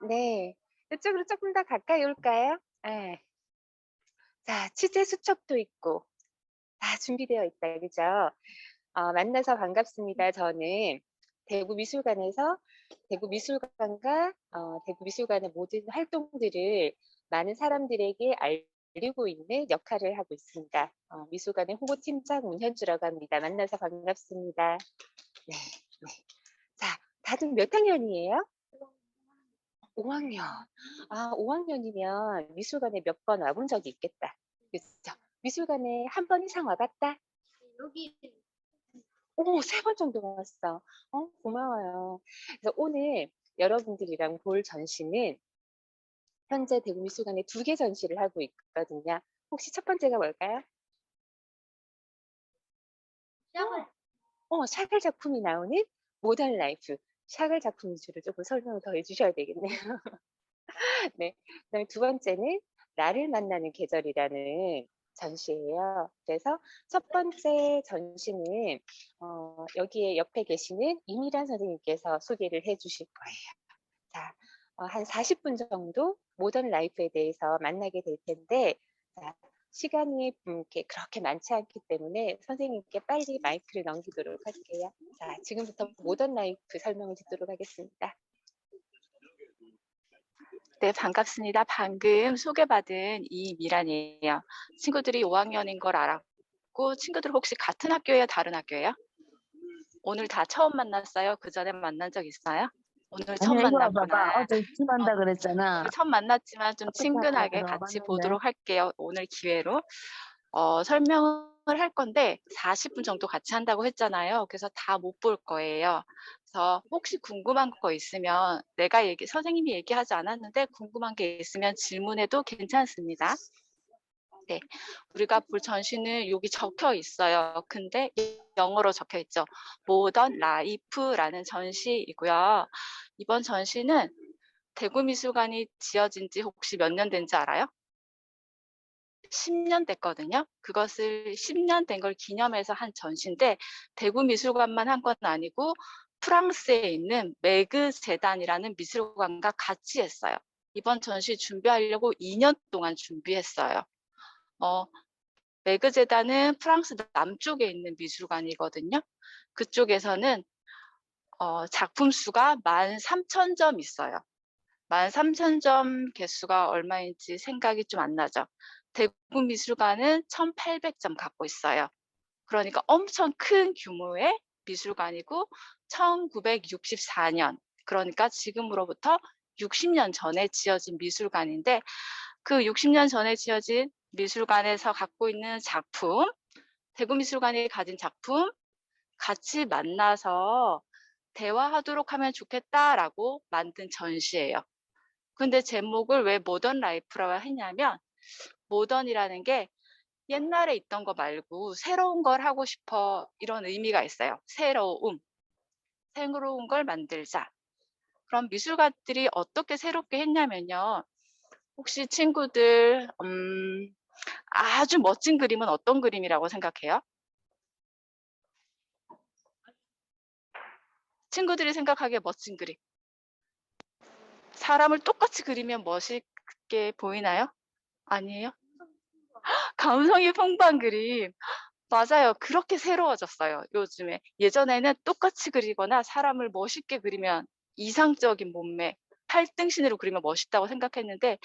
네. 이쪽으로 조금 더 가까이 올까요? 예. 자, 취재 수첩도 있고 다 준비되어 있다. 그죠? 만나서 반갑습니다. 저는 대구 미술관에서 대구 미술관과 대구 미술관의 모든 활동들을 많은 사람들에게 알리고 있는 역할을 하고 있습니다. 미술관의 홍보팀장 문현주라고 합니다. 만나서 반갑습니다. 네. 네. 자, 다들 몇 학년이에요? 5 학년. 5 학년이면 미술관에 몇 번 와본 적이 있겠다. 그죠? 미술관에 한 번 이상 와 봤다? 여기 3번 정도 왔어. 고마워요. 그래서 오늘 여러분들이랑 볼 전시는 현재 대구미술관에 2개 전시를 하고 있거든요. 혹시 첫 번째가 뭘까요? 시작을 샤갈 작품이 나오는 모던 라이프. 샤갈 작품 위주로 조금 설명을 더 해주셔야 되겠네요. 네. 그다음에 두 번째는 나를 만나는 계절이라는 전시예요. 그래서 첫 번째 전시는 여기에 옆에 계시는 이미란 선생님께서 소개를 해 주실 거예요. 자, 한 40분 정도 모던 라이프에 대해서 만나게 될 텐데, 자, 시간이 이렇게 그렇게 많지 않기 때문에 선생님께 빨리 마이크를 넘기도록 할게요. 자, 지금부터 모던 라이프 설명을 듣도록 하겠습니다. 네, 반갑습니다. 방금 소개받은 이미란이에요. 친구들이 5학년인 걸 알았고, 친구들 혹시 같은 학교예요? 다른 학교예요? 오늘 다 처음 만났어요? 그 전에 만난 적 있어요? 오늘 처음 아니야, 이거 봐봐. 만났구나. 어제 팀한다 그랬잖아. 오늘 처음 만났지만 좀 어떻게 친근하게 알아? 같이 맞는데? 보도록 할게요. 오늘 기회로. 설명을 할 건데 40분 정도 같이 한다고 했잖아요. 그래서 다 못 볼 거예요. 그래서 혹시 궁금한 거 있으면 선생님이 얘기하지 않았는데 궁금한 게 있으면 질문해도 괜찮습니다. 네, 우리가 볼 전시는 여기 적혀 있어요. 근데 영어로 적혀 있죠. 모던 라이프라는 전시이고요. 이번 전시는 대구미술관이 지어진 지 혹시 몇 년 된지 알아요? 10년 됐거든요. 그것을 10년 된 걸 기념해서 한 전시인데 대구미술관만 한 건 아니고 프랑스에 있는 메그 재단이라는 미술관과 같이 했어요. 이번 전시 준비하려고 2년 동안 준비했어요. 메그 재단은 프랑스 남쪽에 있는 미술관이거든요. 그쪽에서는 작품 수가 13,000점 있어요. 13,000점 개수가 얼마인지 생각이 좀 안 나죠. 대구미술관은 1,800점 갖고 있어요. 그러니까 엄청 큰 규모의 미술관이고 1964년, 그러니까 지금으로부터 60년 전에 지어진 미술관인데 그 60년 전에 지어진 미술관에서 갖고 있는 작품, 대구미술관이 가진 작품 같이 만나서 대화하도록 하면 좋겠다라고 만든 전시예요. 근데 제목을 왜 모던 라이프라고 했냐면 모던이라는 게 옛날에 있던 거 말고 새로운 걸 하고 싶어 이런 의미가 있어요. 새로운 걸 만들자. 그럼 미술가들이 어떻게 새롭게 했냐면요. 혹시 친구들 아주 멋진 그림은 어떤 그림이라고 생각해요? 친구들이 생각하기에 멋진 그림. 사람을 똑같이 그리면 멋있게 보이나요? 아니에요? 감성이 풍부한 그림. 맞아요. 그렇게 새로워졌어요, 요즘에. 예전에는 똑같이 그리거나 사람을 멋있게 그리면 이상적인 몸매, 팔등신으로 그리면 멋있다고 생각했는데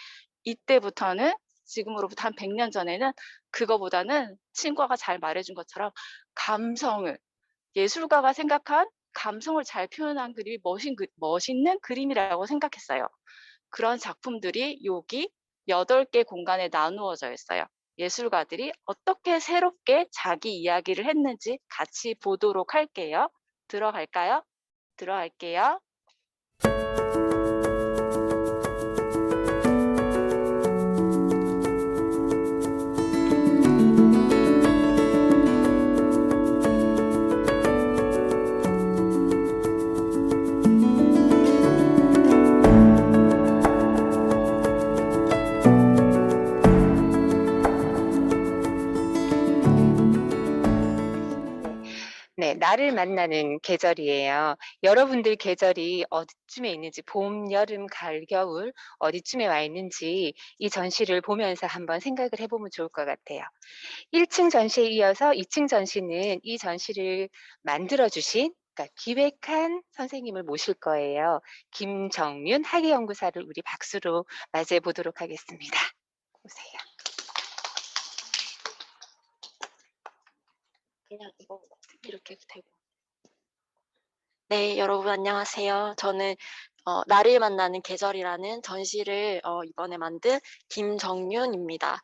이때부터는 지금으로부터 한 100년 전에는 그거보다는 친구가 잘 말해준 것처럼 감성을, 예술가가 생각한 감성을 잘 표현한 그림이 멋있는 그림이라고 생각했어요. 그런 작품들이 여기 8개 공간에 나누어져 있어요. 예술가들이 어떻게 새롭게 자기 이야기를 했는지 같이 보도록 할게요. 들어갈까요? 들어갈게요. 나를 만나는 계절이에요. 여러분들 계절이 어디쯤에 있는지 봄, 여름, 가을, 겨울 어디쯤에 와 있는지 이 전시를 보면서 한번 생각을 해보면 좋을 것 같아요. 1층 전시에 이어서 2층 전시는 이 전시를 만들어주신 그러니까 기획한 선생님을 모실 거예요. 김정윤 학예연구사를 우리 박수로 맞이해 보도록 하겠습니다. 오세요. 그냥 이거 이렇게 되고. 네, 여러분 안녕하세요. 저는 나를 만나는 계절이라는 전시를 이번에 만든 김정윤입니다.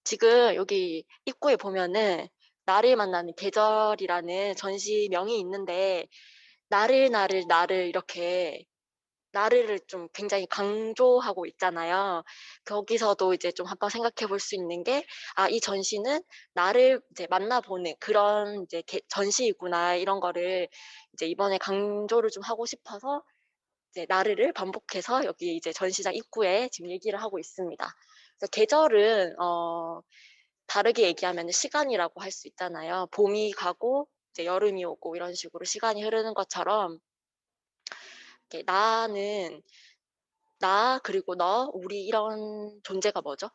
지금 여기 입구에 보면은 나를 만나는 계절이라는 전시명이 있는데 나를 이렇게 나를 좀 굉장히 강조하고 있잖아요. 거기서도 이제 좀 한번 생각해 볼 수 있는 게, 아, 이 전시는 나를 이제 만나보는 그런 이제 전시이구나, 이런 거를 이제 이번에 강조를 좀 하고 싶어서 이제 나를 반복해서 여기 이제 전시장 입구에 지금 얘기를 하고 있습니다. 그래서 계절은, 다르게 얘기하면 시간이라고 할 수 있잖아요. 봄이 가고, 이제 여름이 오고 이런 식으로 시간이 흐르는 것처럼, 이렇게 나는 나 그리고 너 우리 이런 존재가 뭐죠?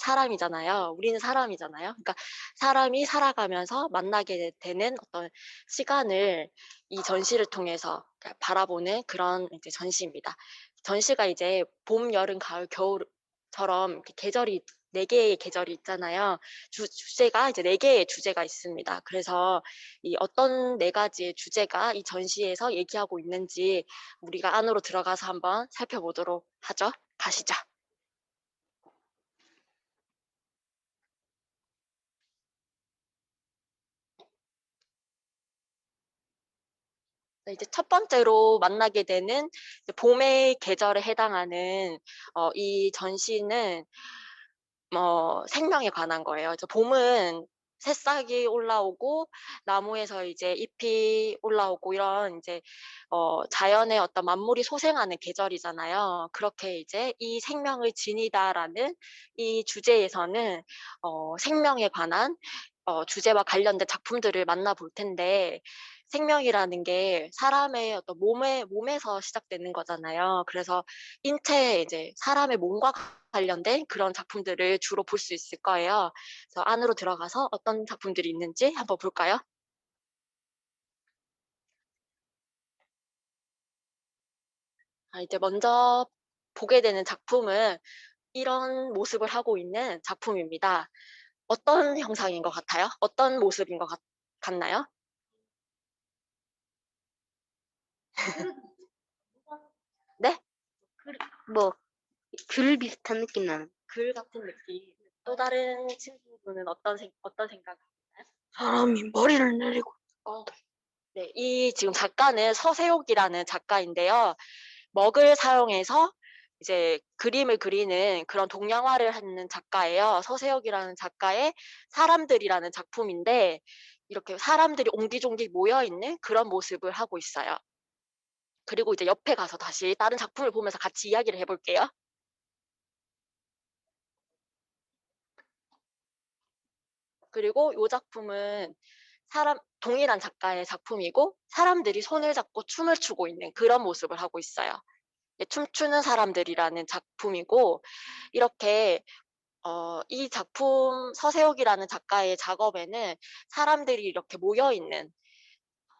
사람이잖아요. 우리는 사람이잖아요. 그러니까 사람이 살아가면서 만나게 되는 어떤 시간을 이 전시를 통해서 바라보는 그런 이제 전시입니다. 전시가 이제 봄, 여름, 가을, 겨울처럼 이렇게 계절이 4개의 계절이 있잖아요. 주제가 이제 4개의 주제가 있습니다. 그래서 이 어떤 4가지의 주제가 이 전시에서 얘기하고 있는지 우리가 안으로 들어가서 한번 살펴보도록 하죠. 가시죠. 이제 첫 번째로 만나게 되는 봄의 계절에 해당하는 이 전시는 생명에 관한 거예요. 봄은 새싹이 올라오고 나무에서 이제 잎이 올라오고 이런 이제 자연의 어떤 만물이 소생하는 계절이잖아요. 그렇게 이제 이 생명을 지니다라는 이 주제에서는 생명에 관한 주제와 관련된 작품들을 만나볼 텐데 생명이라는 게 사람의 어떤 몸에서 시작되는 거잖아요. 그래서 인체에 이제 사람의 몸과 관련된 그런 작품들을 주로 볼 수 있을 거예요. 그래서 안으로 들어가서 어떤 작품들이 있는지 한번 볼까요? 이제 먼저 보게 되는 작품은 이런 모습을 하고 있는 작품입니다. 어떤 형상인 것 같아요? 어떤 모습인 것 같나요? 네? 뭐, 귤 비슷한 느낌 나는. 글 같은 느낌. 또 다른 친구분은 어떤 생각? 사람이 머리를 내리고. 네, 이 지금 작가는 서세옥이라는 작가인데요. 먹을 사용해서 이제 그림을 그리는 그런 동양화를 하는 작가예요. 서세옥이라는 작가의 사람들이라는 작품인데 이렇게 사람들이 옹기종기 모여 있는 그런 모습을 하고 있어요. 그리고 이제 옆에 가서 다시 다른 작품을 보면서 같이 이야기를 해볼게요. 그리고 이 작품은 동일한 작가의 작품이고 사람들이 손을 잡고 춤을 추고 있는 그런 모습을 하고 있어요. 춤추는 사람들이라는 작품이고 이렇게 이 작품 서세옥이라는 작가의 작업에는 사람들이 이렇게 모여 있는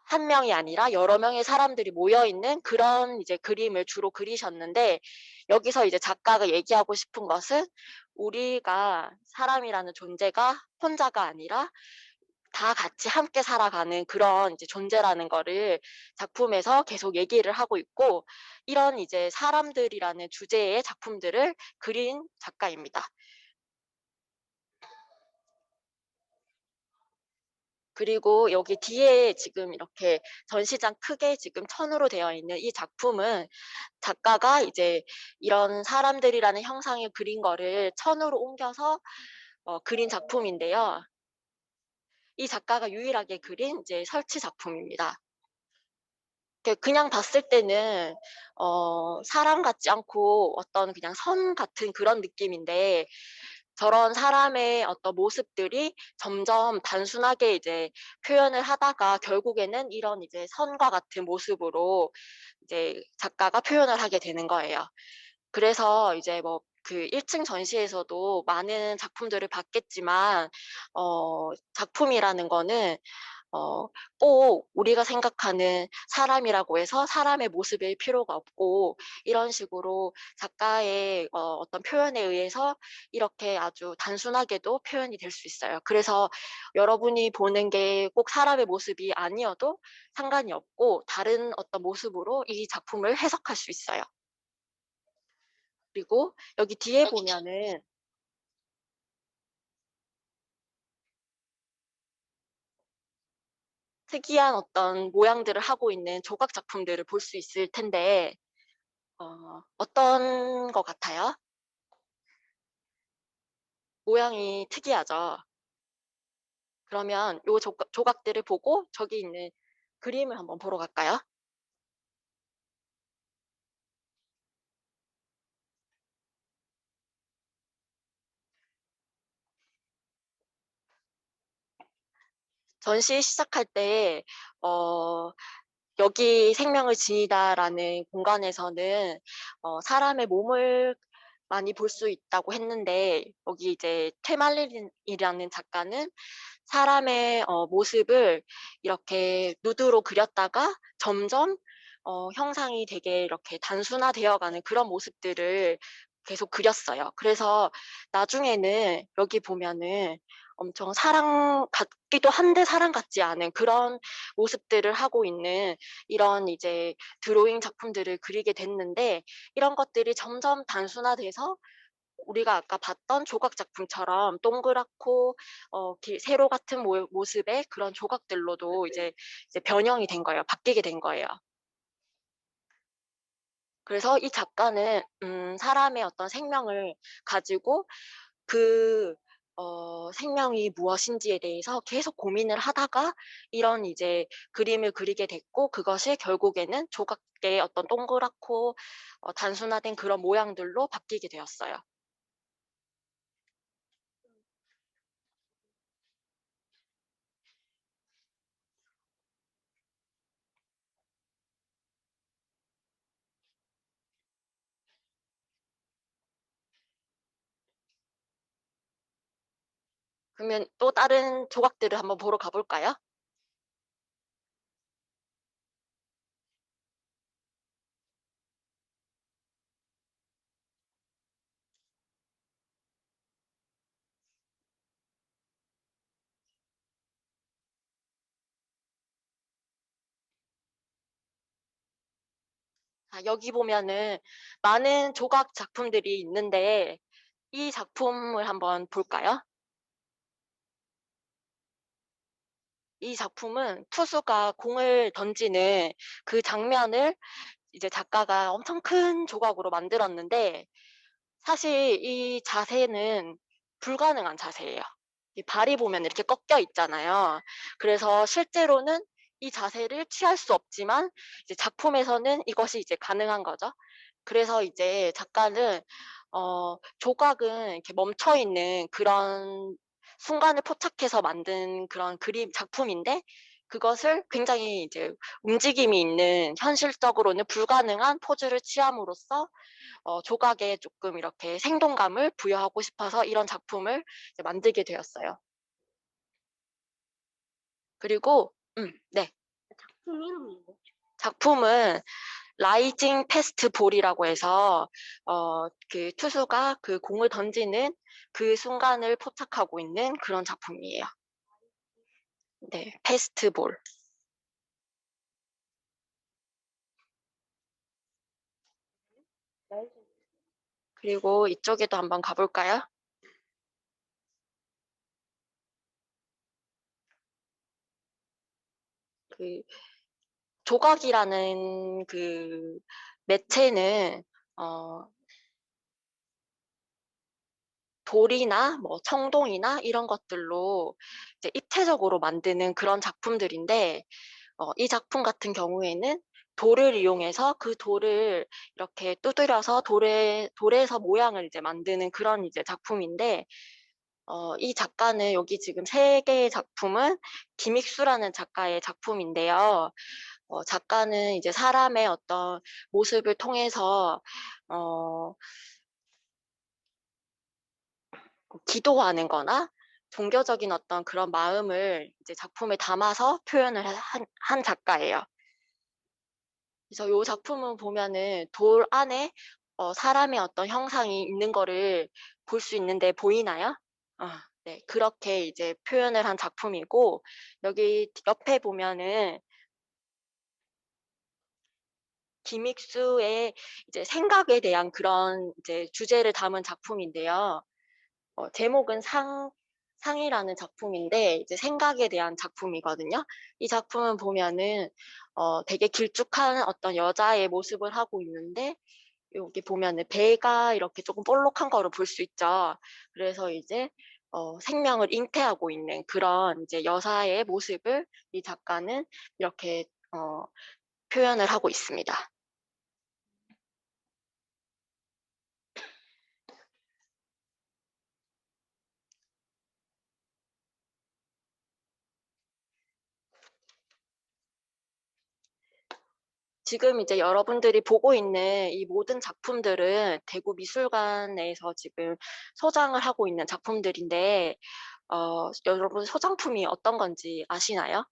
한 명이 아니라 여러 명의 사람들이 모여 있는 그런 이제 그림을 주로 그리셨는데 여기서 이제 작가가 얘기하고 싶은 것은 우리가 사람이라는 존재가 혼자가 아니라 다 같이 함께 살아가는 그런 이제 존재라는 거를 작품에서 계속 얘기를 하고 있고 이런 이제 사람들이라는 주제의 작품들을 그린 작가입니다. 그리고 여기 뒤에 지금 이렇게 전시장 크게 지금 천으로 되어 있는 이 작품은 작가가 이제 이런 사람들이라는 형상을 그린 거를 천으로 옮겨서 그린 작품인데요. 이 작가가 유일하게 그린 이제 설치 작품입니다. 그냥 봤을 때는 사람 같지 않고 어떤 그냥 선 같은 그런 느낌인데 저런 사람의 어떤 모습들이 점점 단순하게 이제 표현을 하다가 결국에는 이런 이제 선과 같은 모습으로 이제 작가가 표현을 하게 되는 거예요. 그래서 이제 뭐 그 1층 전시에서도 많은 작품들을 봤겠지만 작품이라는 거는 어, 꼭 우리가 생각하는 사람이라고 해서 사람의 모습일 필요가 없고 이런 식으로 작가의 어떤 표현에 의해서 이렇게 아주 단순하게도 표현이 될 수 있어요. 그래서 여러분이 보는 게 꼭 사람의 모습이 아니어도 상관이 없고 다른 어떤 모습으로 이 작품을 해석할 수 있어요. 그리고 여기 뒤에 보면은 특이한 어떤 모양들을 하고 있는 조각 작품들을 볼 수 있을 텐데 어떤 것 같아요? 모양이 특이하죠? 그러면 요 조각들을 보고 저기 있는 그림을 한번 보러 갈까요? 전시 시작할 때 여기 생명을 지니다라는 공간에서는 사람의 몸을 많이 볼 수 있다고 했는데 여기 이제 테말린이라는 작가는 사람의 모습을 이렇게 누드로 그렸다가 점점 형상이 되게 이렇게 단순화되어가는 그런 모습들을 계속 그렸어요. 그래서 나중에는 여기 보면은 엄청 사람 같기도 한데 사람 같지 않은 그런 모습들을 하고 있는 이런 이제 드로잉 작품들을 그리게 됐는데 이런 것들이 점점 단순화돼서 우리가 아까 봤던 조각 작품처럼 동그랗고 세로 같은 모습의 그런 조각들로도 이제 변형이 된 거예요. 바뀌게 된 거예요. 그래서 이 작가는 사람의 어떤 생명을 가지고 그 생명이 무엇인지에 대해서 계속 고민을 하다가 이런 이제 그림을 그리게 됐고 그것이 결국에는 조각의 어떤 동그랗고 단순화된 그런 모양들로 바뀌게 되었어요. 그러면 또 다른 조각들을 한번 보러 가볼까요? 여기 보면은 많은 조각 작품들이 있는데 이 작품을 한번 볼까요? 이 작품은 투수가 공을 던지는 그 장면을 이제 작가가 엄청 큰 조각으로 만들었는데 사실 이 자세는 불가능한 자세예요. 이 발이 보면 이렇게 꺾여 있잖아요. 그래서 실제로는 이 자세를 취할 수 없지만 이제 작품에서는 이것이 이제 가능한 거죠. 그래서 이제 작가는 조각은 이렇게 멈춰 있는 그런 순간을 포착해서 만든 그런 그림 작품인데 그것을 굉장히 이제 움직임이 있는 현실적으로는 불가능한 포즈를 취함으로써 조각에 조금 이렇게 생동감을 부여하고 싶어서 이런 작품을 이제 만들게 되었어요. 그리고 네. 작품 이름이 뭐죠? 작품은 라이징 패스트 볼이라고 해서 그 투수가 그 공을 던지는 그 순간을 포착하고 있는 그런 작품이에요. 네, 패스트 볼. 그리고 이쪽에도 한번 가볼까요? 그 조각이라는 그 매체는 돌이나 뭐 청동이나 이런 것들로 이제 입체적으로 만드는 그런 작품들인데 이 작품 같은 경우에는 돌을 이용해서 그 돌을 이렇게 두드려서 돌에서 모양을 이제 만드는 그런 이제 작품인데, 이 작가는 여기 지금 세 개의 작품은 김익수라는 작가의 작품인데요. 작가는 이제 사람의 어떤 모습을 통해서 기도하는 거나 종교적인 어떤 그런 마음을 이제 작품에 담아서 표현을 한 작가예요. 그래서 이 작품은 보면은 돌 안에 사람의 어떤 형상이 있는 거를 볼 수 있는데 보이나요? 네, 그렇게 이제 표현을 한 작품이고, 여기 옆에 보면은 김익수의 이제 생각에 대한 그런 이제 주제를 담은 작품인데요. 제목은 상이라는 작품인데 이제 생각에 대한 작품이거든요. 이 작품은 보면은 되게 길쭉한 어떤 여자의 모습을 하고 있는데, 여기 보면은 배가 이렇게 조금 볼록한 거를 볼 수 있죠. 그래서 이제 생명을 잉태하고 있는 그런 이제 여사의 모습을 이 작가는 이렇게 표현을 하고 있습니다. 지금 이제 여러분들이 보고 있는 이 모든 작품들은 대구 미술관에서 지금 소장을 하고 있는 작품들인데, 여러분 소장품이 어떤 건지 아시나요?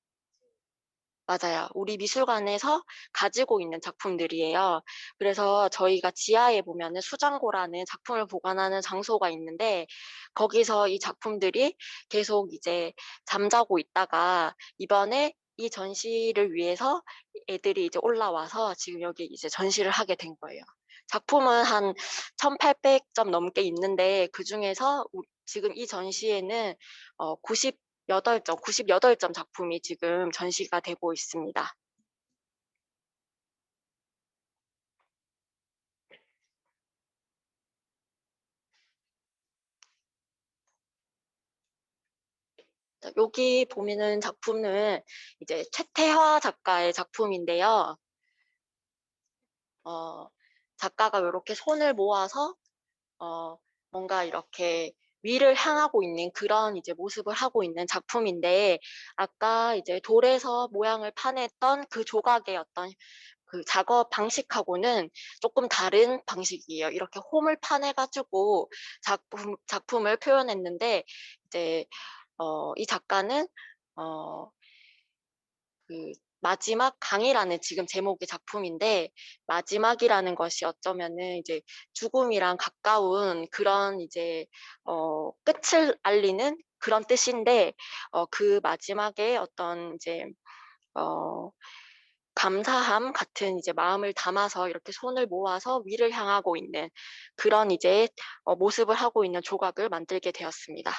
맞아요. 우리 미술관에서 가지고 있는 작품들이에요. 그래서 저희가 지하에 보면은 수장고라는 작품을 보관하는 장소가 있는데, 거기서 이 작품들이 계속 이제 잠자고 있다가 이번에 이 전시를 위해서 애들이 이제 올라와서 지금 여기 이제 전시를 하게 된 거예요. 작품은 한 1800점 넘게 있는데, 그 중에서 지금 이 전시에는 98점 작품이 지금 전시가 되고 있습니다. 자, 여기 보이는 작품은 이제 최태화 작가의 작품인데요. 작가가 이렇게 손을 모아서 뭔가 이렇게 위를 향하고 있는 그런 이제 모습을 하고 있는 작품인데, 아까 이제 돌에서 모양을 파냈던 그 조각의 어떤 그 작업 방식하고는 조금 다른 방식이에요. 이렇게 홈을 파내가지고 작품을 표현했는데, 이제 이 작가는 그 마지막 강이라는 지금 제목의 작품인데, 마지막이라는 것이 어쩌면은 이제 죽음이랑 가까운 그런 이제 끝을 알리는 그런 뜻인데, 그 마지막에 어떤 이제 감사함 같은 이제 마음을 담아서 이렇게 손을 모아서 위를 향하고 있는 그런 이제 모습을 하고 있는 조각을 만들게 되었습니다.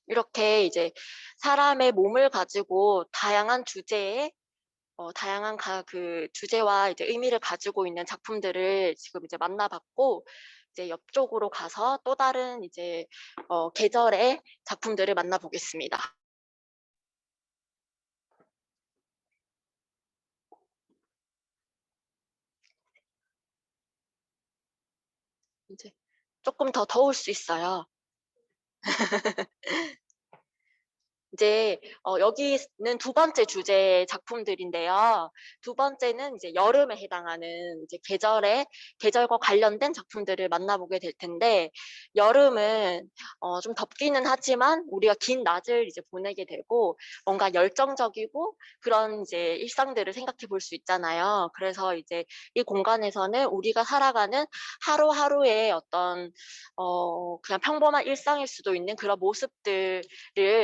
이렇게 이제 사람의 몸을 가지고 다양한 주제에 다양한 그 주제와 이제 의미를 가지고 있는 작품들을 지금 이제 만나봤고, 이제 옆쪽으로 가서 또 다른 이제 계절의 작품들을 만나보겠습니다. 이제 조금 더 더울 수 있어요. 이제 여기는 두 번째 주제의 작품들인데요. 두 번째는 이제 여름에 해당하는 이제 계절과 관련된 작품들을 만나보게 될 텐데, 여름은 좀 덥기는 하지만 우리가 긴 낮을 이제 보내게 되고 뭔가 열정적이고 그런 이제 일상들을 생각해 볼 수 있잖아요. 그래서 이제 이 공간에서는 우리가 살아가는 하루하루의 어떤 그냥 평범한 일상일 수도 있는 그런 모습들을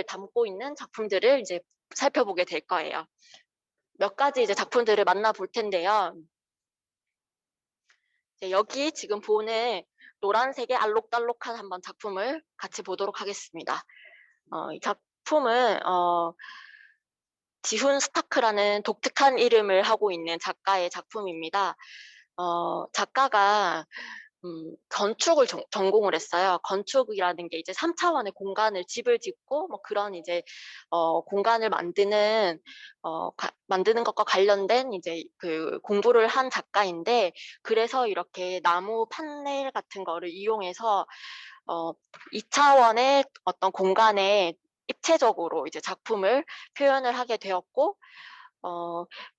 담고 있는 작품들을 이제 살펴보게 될 거예요. 몇 가지 이제 작품들을 만나볼 텐데요. 여기 지금 보는 노란색의 알록달록한 한번 작품을 같이 보도록 하겠습니다. 이 작품은 지훈 스타크라는 독특한 이름을 하고 있는 작가의 작품입니다. 작가가 건축을 전공을 했어요. 건축이라는 게 이제 3차원의 공간을 집을 짓고 뭐 그런 이제 공간을 만드는 것과 관련된 이제 그 공부를 한 작가인데, 그래서 이렇게 나무 판넬 같은 거를 이용해서 2차원의 어떤 공간에 입체적으로 이제 작품을 표현을 하게 되었고,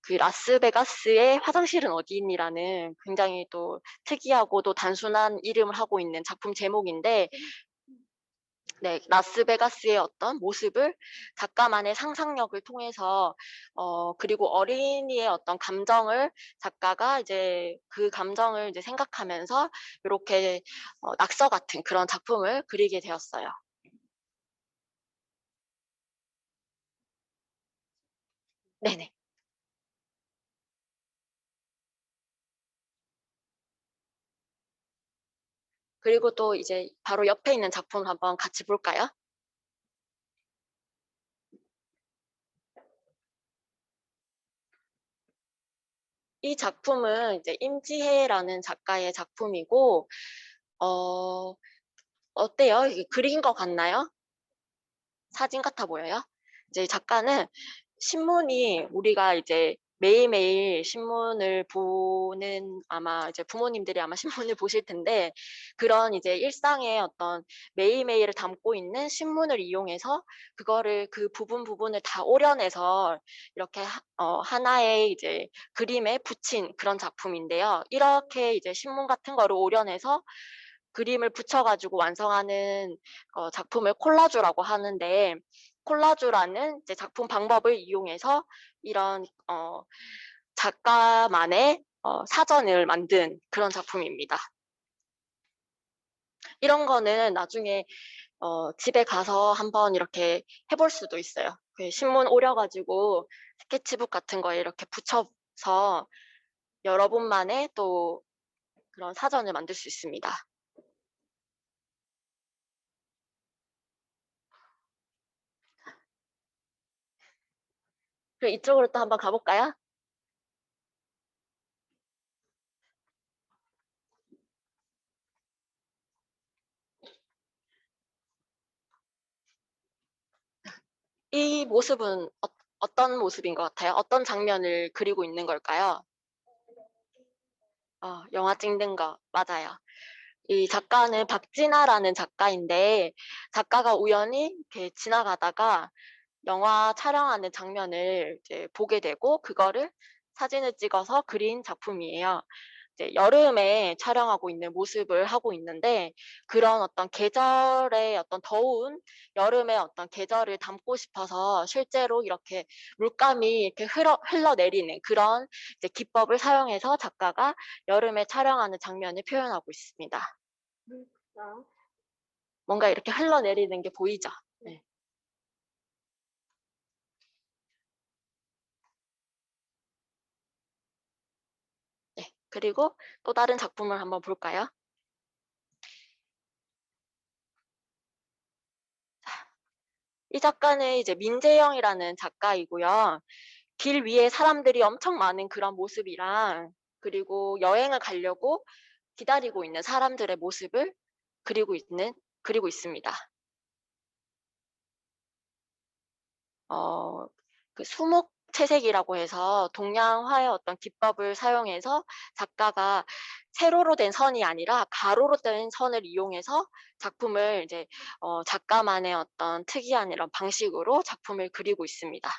그 라스베가스의 화장실은 어디 있니라는 굉장히 또 특이하고도 단순한 이름을 하고 있는 작품 제목인데, 네, 라스베가스의 어떤 모습을 작가만의 상상력을 통해서 그리고 어린이의 어떤 감정을 작가가 이제 그 감정을 이제 생각하면서 이렇게 낙서 같은 그런 작품을 그리게 되었어요. 네네. 그리고 또 이제 바로 옆에 있는 작품 한번 같이 볼까요? 이 작품은 이제 임지혜라는 작가의 작품이고, 어때요? 이게 그린 것 같나요? 사진 같아 보여요? 이제 작가는 신문이, 우리가 이제 매일매일 신문을 보는, 아마 이제 부모님들이 아마 신문을 보실 텐데, 그런 이제 일상의 어떤 매일매일을 담고 있는 신문을 이용해서 그거를 그 부분을 다 오려내서 이렇게 하나의 이제 그림에 붙인 그런 작품인데요. 이렇게 이제 신문 같은 거를 오려내서 그림을 붙여가지고 완성하는 작품을 콜라주라고 하는데, 콜라주라는 이제 작품 방법을 이용해서 이런 작가만의 사전을 만든 그런 작품입니다. 이런 거는 나중에 집에 가서 한번 이렇게 해볼 수도 있어요. 그 신문 오려가지고 스케치북 같은 거에 이렇게 붙여서 여러분만의 또 그런 사전을 만들 수 있습니다. 그럼 이쪽으로 또 한번 가볼까요? 이 모습은 어떤 모습인 것 같아요? 어떤 장면을 그리고 있는 걸까요? 영화 찍는 거 맞아요. 이 작가는 박진아라는 작가인데, 작가가 우연히 이렇게 지나가다가 영화 촬영하는 장면을 이제 보게 되고 그거를 사진을 찍어서 그린 작품이에요. 이제 여름에 촬영하고 있는 모습을 하고 있는데, 그런 어떤 계절의 어떤 더운 여름의 어떤 계절을 담고 싶어서 실제로 이렇게 물감이 이렇게 흘러내리는 그런 이제 기법을 사용해서 작가가 여름에 촬영하는 장면을 표현하고 있습니다. 뭔가 이렇게 흘러내리는 게 보이죠? 네. 네. 그리고 또 다른 작품을 한번 볼까요? 이 작가는 이제 민재영이라는 작가이고요. 길 위에 사람들이 엄청 많은 그런 모습이랑, 그리고 여행을 가려고 기다리고 있는 사람들의 모습을 그리고 있습니다. 그 수목 채색이라고 해서 동양화의 어떤 기법을 사용해서 작가가 세로로 된 선이 아니라 가로로 된 선을 이용해서 작품을 이제 작가만의 어떤 특이한 이런 방식으로 작품을 그리고 있습니다.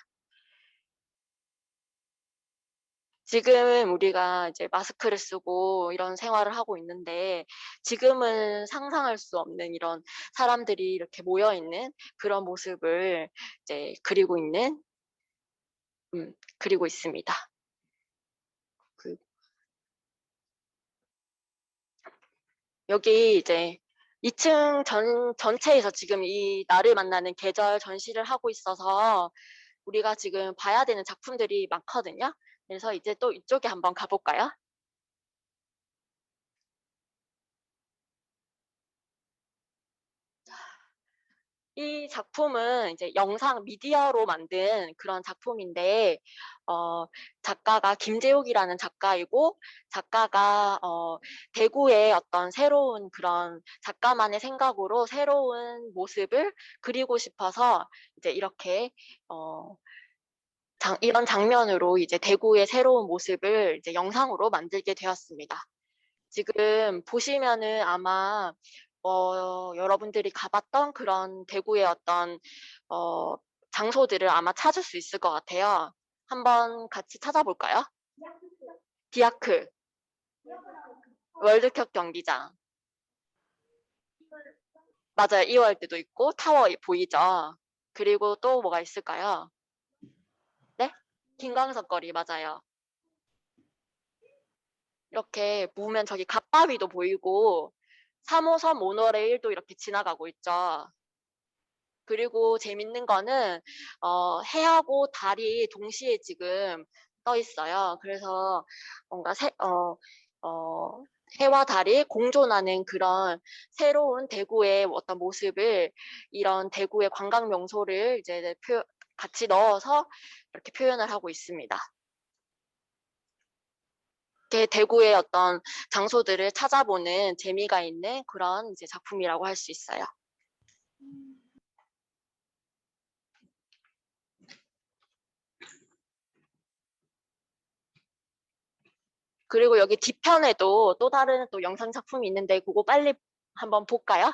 지금 우리가 이제 마스크를 쓰고 이런 생활을 하고 있는데, 지금은 상상할 수 없는 이런 사람들이 이렇게 모여 있는 그런 모습을 이제 그리고 있습니다. 여기 이제 2층 전체에서 지금 이 나를 만나는 계절 전시를 하고 있어서 우리가 지금 봐야 되는 작품들이 많거든요. 그래서 이제 또 이쪽에 한번 가볼까요? 이 작품은 이제 영상 미디어로 만든 그런 작품인데, 작가가 김재욱이라는 작가이고, 작가가 대구의 어떤 새로운 그런 작가만의 생각으로 새로운 모습을 그리고 싶어서 이제 이렇게 이런 장면으로 이제 대구의 새로운 모습을 이제 영상으로 만들게 되었습니다. 지금 보시면은 아마 여러분들이 가봤던 그런 대구의 어떤 장소들을 아마 찾을 수 있을 것 같아요. 한번 같이 찾아볼까요? 디아크, 월드컵 경기장. 맞아요. 이월드도 있고 타워 보이죠? 그리고 또 뭐가 있을까요? 네? 김광석 거리 맞아요. 이렇게 보면 저기 갓바위도 보이고 3호선 모노레일도 이렇게 지나가고 있죠. 그리고 재밌는 거는 해하고 달이 동시에 지금 떠 있어요. 그래서 뭔가 해와 달이 공존하는 그런 새로운 대구의 어떤 모습을 이런 대구의 관광 명소를 이제 같이 넣어서 이렇게 표현을 하고 있습니다. 이렇게 대구의 어떤 장소들을 찾아보는 재미가 있는 그런 이제 작품이라고 할 수 있어요. 그리고 여기 뒤편에도 또 다른 또 영상 작품이 있는데 그거 빨리 한번 볼까요?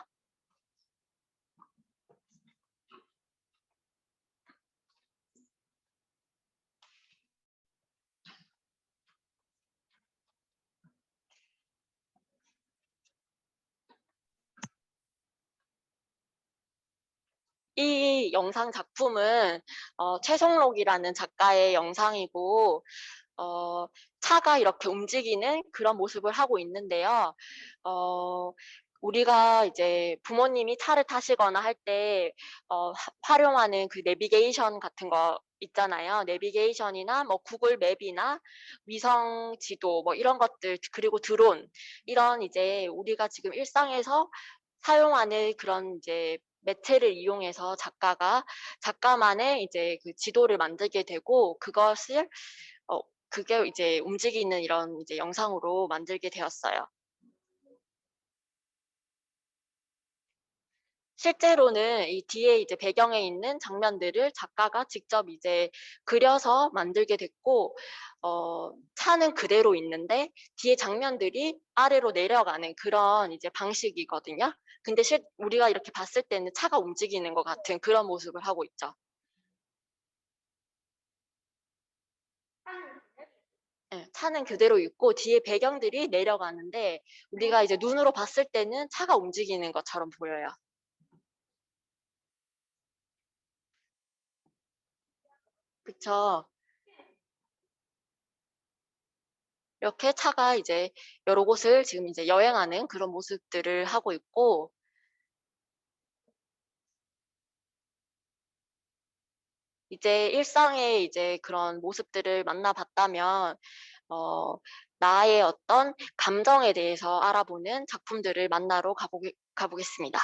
이 영상 작품은 최성록이라는 작가의 영상이고 차가 이렇게 움직이는 그런 모습을 하고 있는데요. 우리가 이제 부모님이 차를 타시거나 할 때 활용하는 그 내비게이션 같은 거 있잖아요. 내비게이션이나 뭐 구글 맵이나 위성 지도 뭐 이런 것들 그리고 드론 이런 이제 우리가 지금 일상에서 사용하는 그런 이제 매체를 이용해서 작가가 작가만의 이제 그 지도를 만들게 되고 그것을 그게 이제 움직이는 이런 이제 영상으로 만들게 되었어요. 실제로는 이 뒤에 이제 배경에 있는 장면들을 작가가 직접 이제 그려서 만들게 됐고, 차는 그대로 있는데 뒤에 장면들이 아래로 내려가는 그런 이제 방식이거든요. 근데 우리가 이렇게 봤을 때는 차가 움직이는 것 같은 그런 모습을 하고 있죠. 네, 차는 그대로 있고 뒤에 배경들이 내려가는데 우리가 이제 눈으로 봤을 때는 차가 움직이는 것처럼 보여요. 그쵸? 이렇게 차가 이제 여러 곳을 지금 이제 여행하는 그런 모습들을 하고 있고, 이제 일상의 이제 그런 모습들을 만나봤다면, 나의 어떤 감정에 대해서 알아보는 작품들을 만나러 가보겠습니다.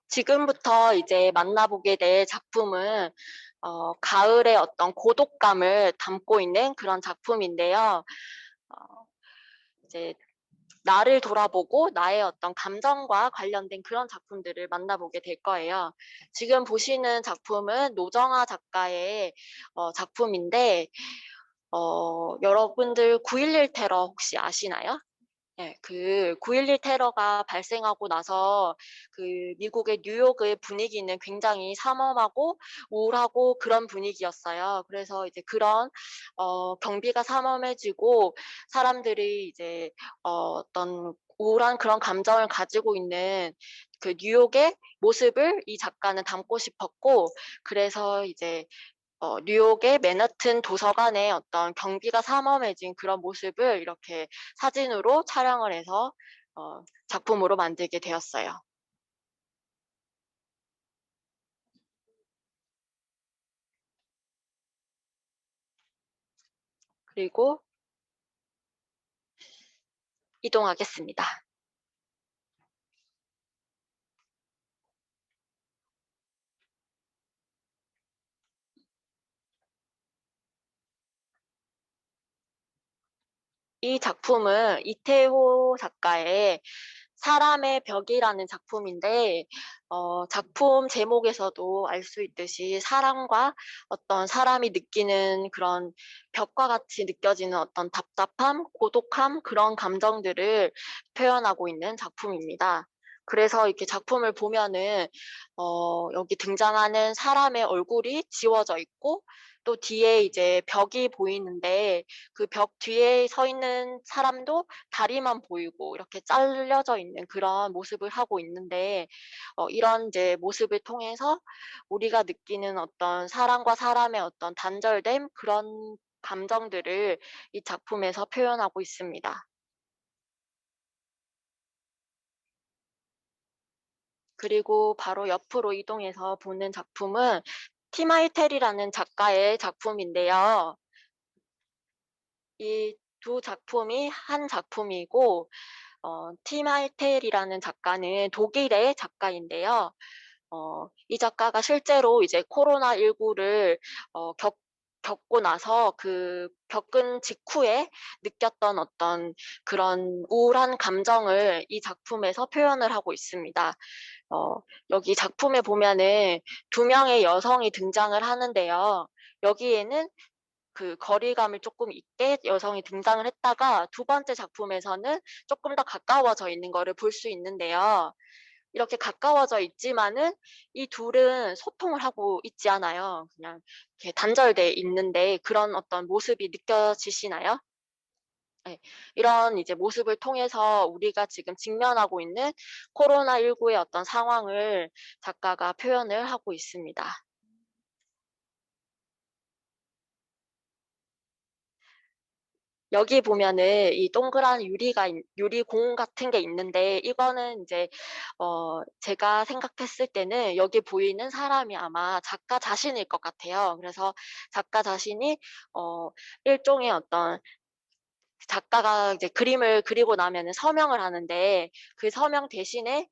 지금부터 이제 만나보게 될 작품은 가을의 어떤 고독감을 담고 있는 그런 작품인데요. 어, 이제 나를 돌아보고 나의 어떤 감정과 관련된 그런 작품들을 만나보게 될 거예요. 지금 보시는 작품은 노정아 작가의 작품인데 여러분들 9.11 테러 혹시 아시나요? 네, 그 9.11 테러가 발생하고 나서 그 미국의 뉴욕의 분위기는 굉장히 삼엄하고 우울하고 그런 분위기였어요. 그래서 이제 그런 경비가 삼엄해지고 사람들이 이제 어떤 우울한 그런 감정을 가지고 있는 그 뉴욕의 모습을 이 작가는 담고 싶었고 그래서 이제 뉴욕의 맨하튼 도서관의 어떤 경비가 삼엄해진 그런 모습을 이렇게 사진으로 촬영을 해서 작품으로 만들게 되었어요. 그리고 이동하겠습니다. 이 작품은 이태호 작가의 사람의 벽이라는 작품인데 작품 제목에서도 알 수 있듯이 사람과 어떤 사람이 느끼는 그런 벽과 같이 느껴지는 어떤 답답함, 고독함 그런 감정들을 표현하고 있는 작품입니다. 그래서 이렇게 작품을 보면은 여기 등장하는 사람의 얼굴이 지워져 있고 또 뒤에 이제 벽이 보이는데 그 벽 뒤에 서 있는 사람도 다리만 보이고 이렇게 잘려져 있는 그런 모습을 하고 있는데 이런 이제 모습을 통해서 우리가 느끼는 어떤 사람과 사람의 어떤 단절됨 그런 감정들을 이 작품에서 표현하고 있습니다. 그리고 바로 옆으로 이동해서 보는 작품은 티마이텔이라는 작가의 작품인데요. 이 두 작품이 한 작품이고 티마이텔이라는 작가는 독일의 작가인데요. 이 작가가 실제로 이제 코로나19를 겪고 나서 그 겪은 직후에 느꼈던 어떤 그런 우울한 감정을 이 작품에서 표현을 하고 있습니다. 여기 작품에 보면은 두 명의 여성이 등장을 하는데요. 여기에는 그 거리감을 조금 있게 여성이 등장을 했다가 두 번째 작품에서는 조금 더 가까워져 있는 거를 볼 수 있는데요. 이렇게 가까워져 있지만은 이 둘은 소통을 하고 있지 않아요. 그냥 이렇게 단절돼 있는데 그런 어떤 모습이 느껴지시나요? 네, 이런 이제 모습을 통해서 우리가 지금 직면하고 있는 코로나19의 어떤 상황을 작가가 표현을 하고 있습니다. 여기 보면은 이 동그란 유리공 같은 게 있는데 이거는 이제 제가 생각했을 때는 여기 보이는 사람이 아마 작가 자신일 것 같아요. 그래서 작가 자신이 일종의 어떤 작가가 이제 그림을 그리고 나면은 서명을 하는데 그 서명 대신에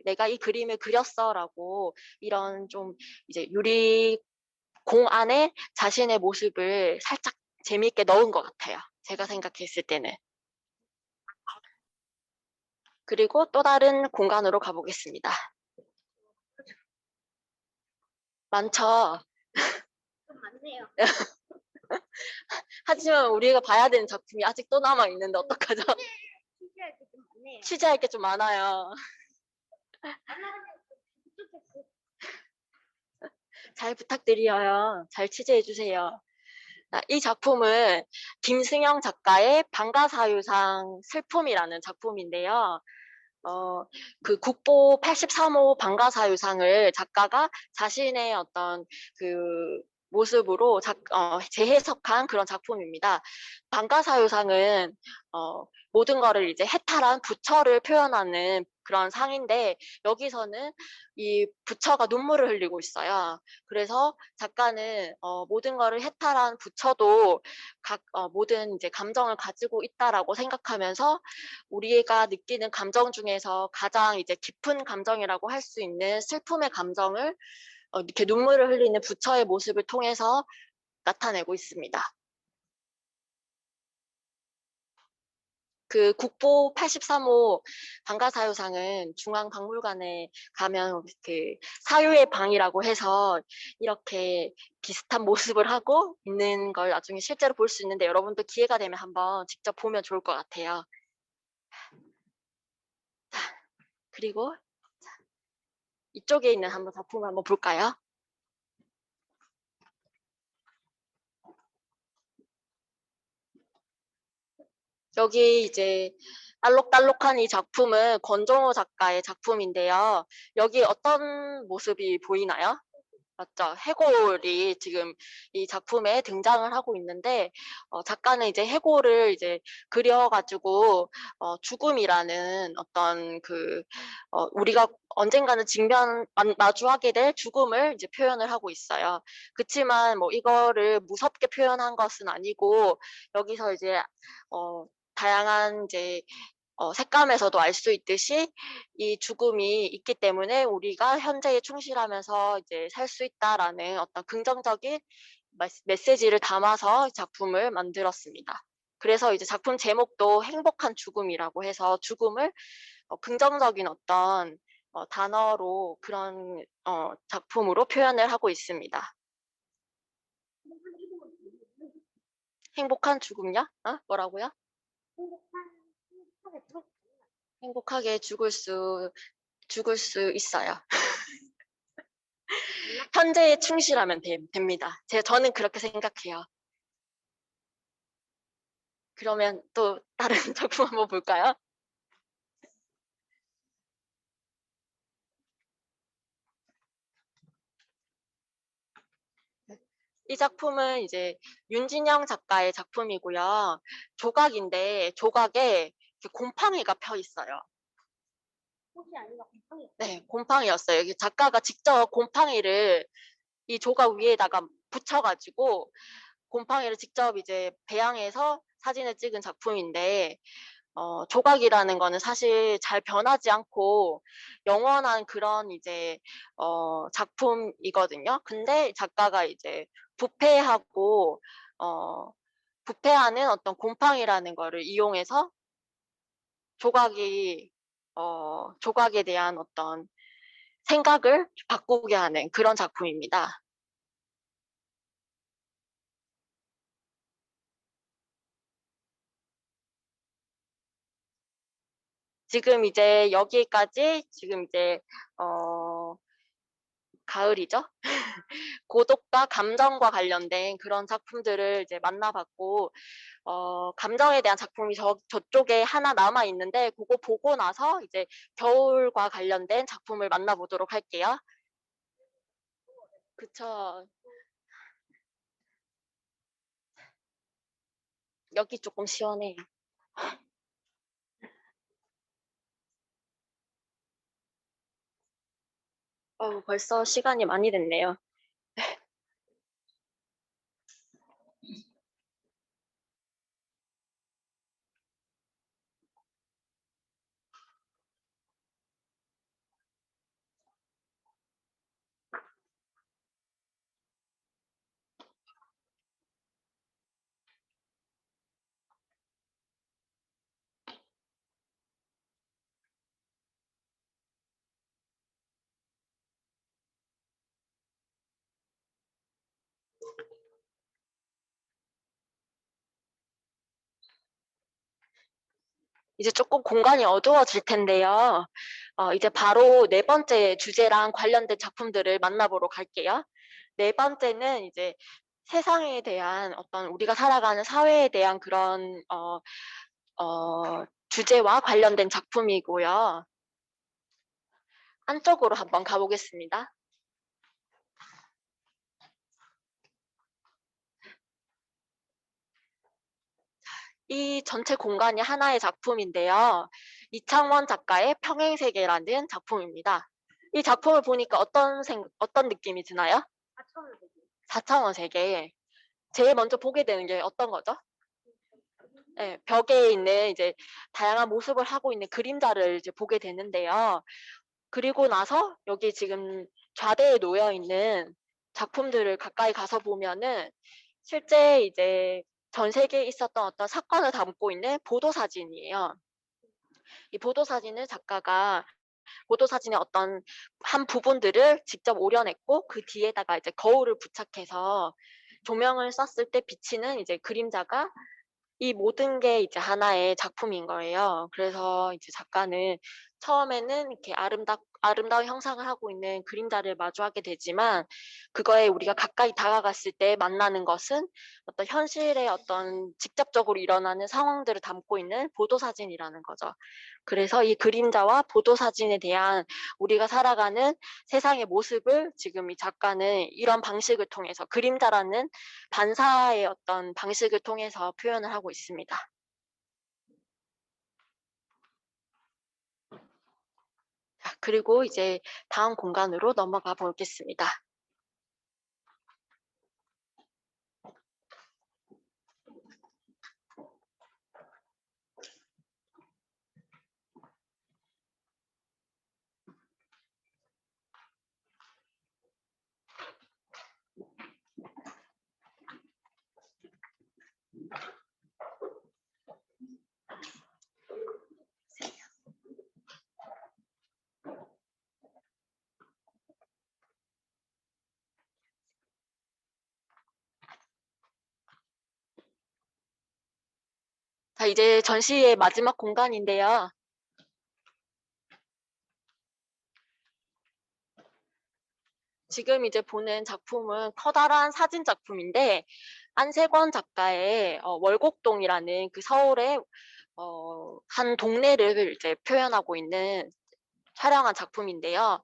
내가 이 그림을 그렸어라고 이런 좀 이제 유리공 안에 자신의 모습을 살짝 재미있게 넣은 것 같아요. 제가 생각했을 때는. 그리고 또 다른 공간으로 가보겠습니다. 많죠? 좀 많네요. 하지만 우리가 봐야 되는 작품이 아직 또 남아있는데 어떡하죠? 취재할 게 좀 많네요. 취재할 게 좀 많아요. 잘 부탁드려요. 잘 취재해주세요. 이 작품은 김승영 작가의 방가사유상 슬픔이라는 작품인데요. 그 국보 83호 방가사유상을 작가가 자신의 어떤 그 모습으로 재해석한 그런 작품입니다. 방가사유상은 모든 거를 이제 해탈한 부처를 표현하는 그런 상인데 여기서는 이 부처가 눈물을 흘리고 있어요. 그래서 작가는 모든 거를 해탈한 부처도 모든 이제 감정을 가지고 있다라고 생각하면서 우리가 느끼는 감정 중에서 가장 이제 깊은 감정이라고 할 수 있는 슬픔의 감정을 이렇게 눈물을 흘리는 부처의 모습을 통해서 나타내고 있습니다. 그 국보 83호 방가사유상은 중앙박물관에 가면 그 사유의 방이라고 해서 이렇게 비슷한 모습을 하고 있는 걸 나중에 실제로 볼 수 있는데 여러분도 기회가 되면 한번 직접 보면 좋을 것 같아요. 자, 그리고 이쪽에 있는 한번 작품을 한번 볼까요? 여기 이제 알록달록한 이 작품은 권정호 작가의 작품인데요. 여기 어떤 모습이 보이나요? 맞죠? 해골이 지금 이 작품에 등장을 하고 있는데, 작가는 이제 해골을 이제 그려가지고, 죽음이라는 어떤 우리가 언젠가는 마주하게 될 죽음을 이제 표현을 하고 있어요. 그치만 뭐 이거를 무섭게 표현한 것은 아니고, 여기서 이제, 다양한 이제 색감에서도 알 수 있듯이 이 죽음이 있기 때문에 우리가 현재에 충실하면서 이제 살 수 있다라는 어떤 긍정적인 메시지를 담아서 작품을 만들었습니다. 그래서 이제 작품 제목도 행복한 죽음이라고 해서 죽음을 긍정적인 어떤 단어로 그런 작품으로 표현을 하고 있습니다. 행복한 죽음요? 뭐라고요? 행복하게 죽을 수 있어요. 현재에 충실하면 됩니다. 저는 그렇게 생각해요. 그러면 또 다른 작품 한번 볼까요? 이 작품은 이제 윤진영 작가의 작품이고요. 조각인데 조각에 이렇게 곰팡이가 펴 있어요. 네, 곰팡이였어요. 여기 작가가 직접 곰팡이를 이 조각 위에다가 붙여가지고 곰팡이를 직접 이제 배양해서 사진을 찍은 작품인데, 조각이라는 거는 사실 잘 변하지 않고 영원한 그런 이제 작품이거든요. 근데 작가가 이제 부패하고 부패하는 어떤 곰팡이라는 거를 이용해서 조각에 대한 어떤 생각을 바꾸게 하는 그런 작품입니다. 지금 이제 여기까지 지금 이제 가을이죠? 고독과 감정과 관련된 그런 작품들을 이제 만나봤고, 감정에 대한 작품이 저쪽에 하나 남아 있는데, 그거 보고 나서 이제 겨울과 관련된 작품을 만나보도록 할게요. 그쵸. 여기 조금 시원해요. 벌써 시간이 많이 됐네요. 이제 조금 공간이 어두워질 텐데요. 이제 바로 네 번째 주제랑 관련된 작품들을 만나보러 갈게요. 네 번째는 이제 세상에 대한 어떤 우리가 살아가는 사회에 대한 그런 주제와 관련된 작품이고요. 안쪽으로 한번 가보겠습니다. 이 전체 공간이 하나의 작품인데요. 이창원 작가의 평행세계라는 작품입니다. 이 작품을 보니까 어떤 느낌이 드나요? 4차원 세계. 제일 먼저 보게 되는 게 어떤 거죠? 네, 벽에 있는 이제 다양한 모습을 하고 있는 그림자를 이제 보게 되는데요. 그리고 나서 여기 지금 좌대에 놓여 있는 작품들을 가까이 가서 보면은 실제 이제 전 세계에 있었던 어떤 사건을 담고 있는 보도사진이에요. 이 보도사진을 작가가 보도사진의 어떤 한 부분들을 직접 오려냈고 그 뒤에다가 이제 거울을 부착해서 조명을 쐈을 때 비치는 이제 그림자가 이 모든 게 이제 하나의 작품인 거예요. 그래서 이제 작가는 처음에는 이렇게 아름다운 형상을 하고 있는 그림자를 마주하게 되지만 그거에 우리가 가까이 다가갔을 때 만나는 것은 어떤 현실의 어떤 직접적으로 일어나는 상황들을 담고 있는 보도사진이라는 거죠. 그래서 이 그림자와 보도사진에 대한 우리가 살아가는 세상의 모습을 지금 이 작가는 이런 방식을 통해서 그림자라는 반사의 어떤 방식을 통해서 표현을 하고 있습니다. 자, 그리고 이제 다음 공간으로 넘어가 보겠습니다. 자, 이제 전시의 마지막 공간인데요. 지금 이제 보는 작품은 커다란 사진 작품인데 안세권 작가의 월곡동이라는 그 서울의 한 동네를 이제 표현하고 있는 촬영한 작품인데요.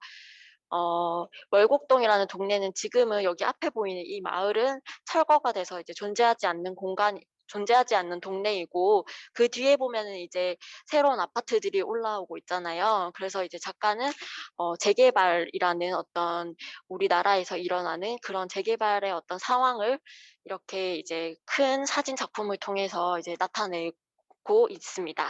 월곡동이라는 동네는 지금은 여기 앞에 보이는 이 마을은 철거가 돼서 이제 존재하지 않는 동네이고 그 뒤에 보면은 이제 새로운 아파트들이 올라오고 있잖아요. 그래서 이제 작가는 재개발이라는 어떤 우리나라에서 일어나는 그런 재개발의 어떤 상황을 이렇게 이제 큰 사진 작품을 통해서 이제 나타내고 있습니다.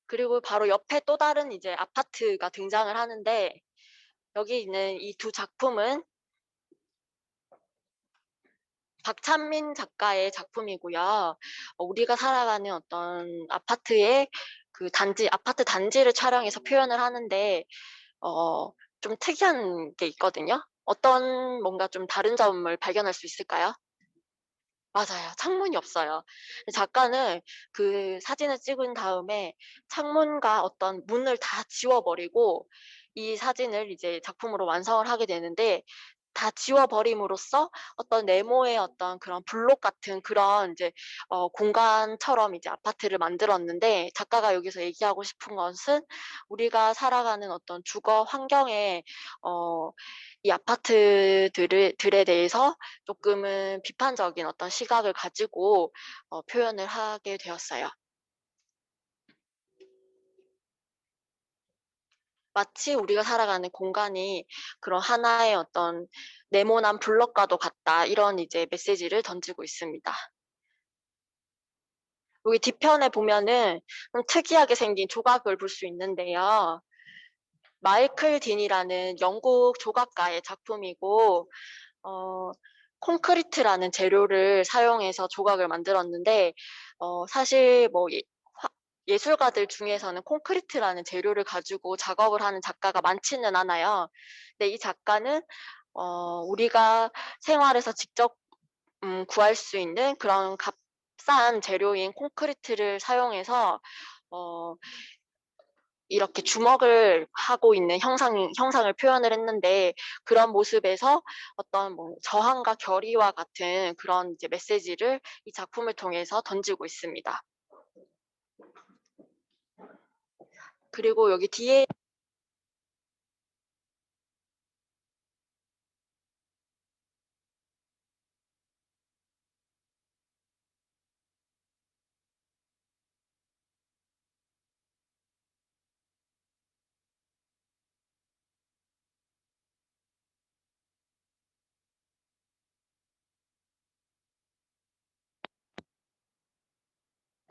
그리고 바로 옆에 또 다른 이제 아파트가 등장을 하는데 여기 있는 이 두 작품은 박찬민 작가의 작품이고요. 우리가 살아가는 어떤 아파트의 그 아파트 단지를 촬영해서 표현을 하는데 좀 특이한 게 있거든요. 어떤 뭔가 좀 다른 점을 발견할 수 있을까요? 맞아요. 창문이 없어요. 작가는 그 사진을 찍은 다음에 창문과 어떤 문을 다 지워버리고 이 사진을 이제 작품으로 완성을 하게 되는데 다 지워버림으로써 어떤 네모의 어떤 그런 블록 같은 그런 이제 공간처럼 이제 아파트를 만들었는데 작가가 여기서 얘기하고 싶은 것은 우리가 살아가는 어떤 주거 환경에 이 아파트들에 대해서 조금은 비판적인 어떤 시각을 가지고 표현을 하게 되었어요. 마치 우리가 살아가는 공간이 그런 하나의 어떤 네모난 블럭과도 같다 이런 이제 메시지를 던지고 있습니다. 여기 뒤편에 보면은 좀 특이하게 생긴 조각을 볼 수 있는데요. 마이클 딘이라는 영국 조각가의 작품이고 콘크리트라는 재료를 사용해서 조각을 만들었는데 사실 뭐 예술가들 중에서는 콘크리트라는 재료를 가지고 작업을 하는 작가가 많지는 않아요. 근데 이 작가는 우리가 생활에서 직접 구할 수 있는 그런 값싼 재료인 콘크리트를 사용해서 어, 이렇게 주먹을 하고 있는 형상을 표현을 했는데 그런 모습에서 어떤 뭐 저항과 결의와 같은 그런 이제 메시지를 이 작품을 통해서 던지고 있습니다. 그리고 여기 뒤에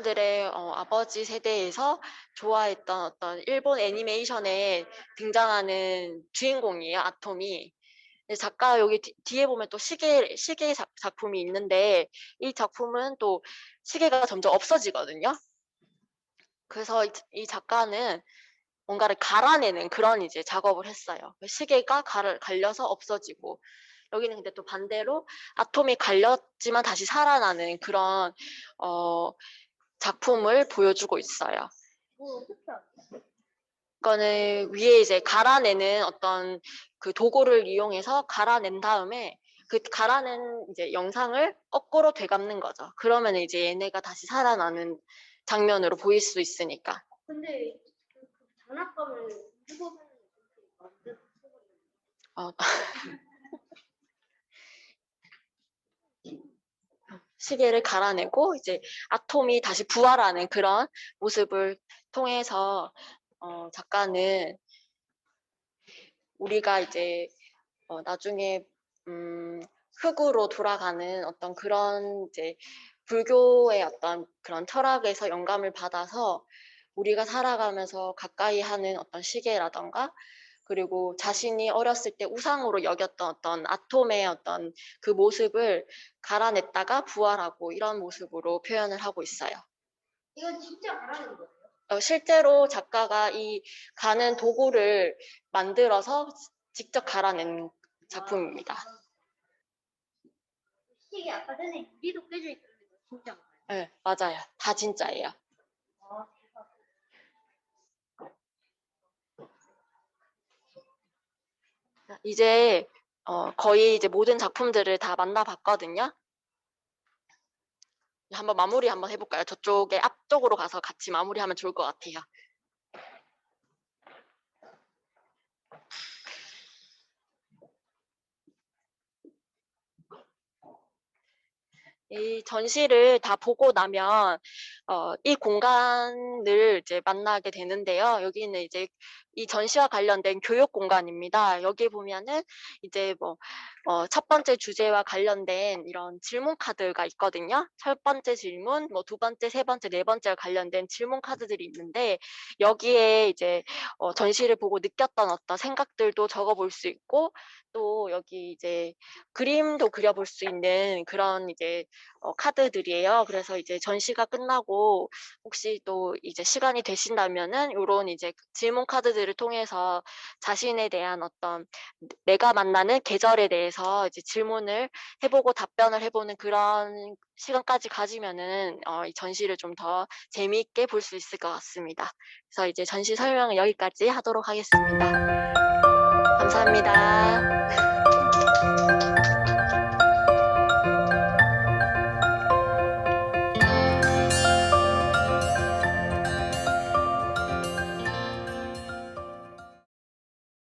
들의 아버지 세대에서 좋아했던 어떤 일본 애니메이션에 등장하는 주인공이에요, 아톰이. 작가 여기 뒤에 보면 또 시계 작품이 있는데 이 작품은 또 시계가 점점 없어지거든요. 그래서 이 작가는 뭔가를 갈아내는 그런 이제 작업을 했어요. 시계가 갈려서 없어지고 여기는 근데 또 반대로 아톰이 갈렸지만 다시 살아나는 그런 작품을 보여주고 있어요. 이거는 위에 이제 갈아내는 어떤 그 도구를 이용해서 갈아낸 다음에 그 갈아낸 이제 영상을 거꾸로 되감는 거죠. 그러면 이제 얘네가 다시 살아나는 장면으로 보일 수 있으니까. 근데 그 장난감을 우주보면 어, 시계를 갈아내고 이제 아톰이 다시 부활하는 그런 모습을 통해서 작가는 우리가 이제 나중에 흙으로 돌아가는 어떤 그런 이제 불교의 어떤 그런 철학에서 영감을 받아서 우리가 살아가면서 가까이 하는 어떤 시계라던가 그리고 자신이 어렸을 때 우상으로 여겼던 어떤 아톰의 어떤 그 모습을 갈아냈다가 부활하고 이런 모습으로 표현을 하고 있어요. 이건 진짜 말하는 거예요? 실제로 작가가 이 가는 도구를 만들어서 직접 갈아낸 작품입니다. 시계 아까 전에 유리도 깨져 있던데 진짜 네, 맞아요. 다 진짜예요. 아, 대박. 이제 거의 이제 모든 작품들을 다 만나봤거든요. 한번 마무리 한번 해볼까요? 저쪽에 앞쪽으로 가서 같이 마무리하면 좋을 것 같아요. 이 전시를 다 보고 나면 이 공간을 이제 만나게 되는데요. 여기는 이제 이 전시와 관련된 교육 공간입니다. 여기 보면은 이제 뭐 첫 번째 주제와 관련된 이런 질문 카드가 있거든요. 첫 번째 질문, 뭐 두 번째, 세 번째, 네 번째와 관련된 질문 카드들이 있는데 여기에 이제 전시를 보고 느꼈던 어떤 생각들도 적어볼 수 있고 또 여기 이제 그림도 그려볼 수 있는 그런 이제 카드들이에요. 그래서 이제 전시가 끝나고 혹시 또 이제 시간이 되신다면은 요런 이제 질문 카드들을 통해서 자신에 대한 어떤 내가 만나는 계절에 대해서 이제 질문을 해보고 답변을 해보는 그런 시간까지 가지면은 이 전시를 좀 더 재미있게 볼 수 있을 것 같습니다. 그래서 이제 전시 설명은 여기까지 하도록 하겠습니다. 감사합니다.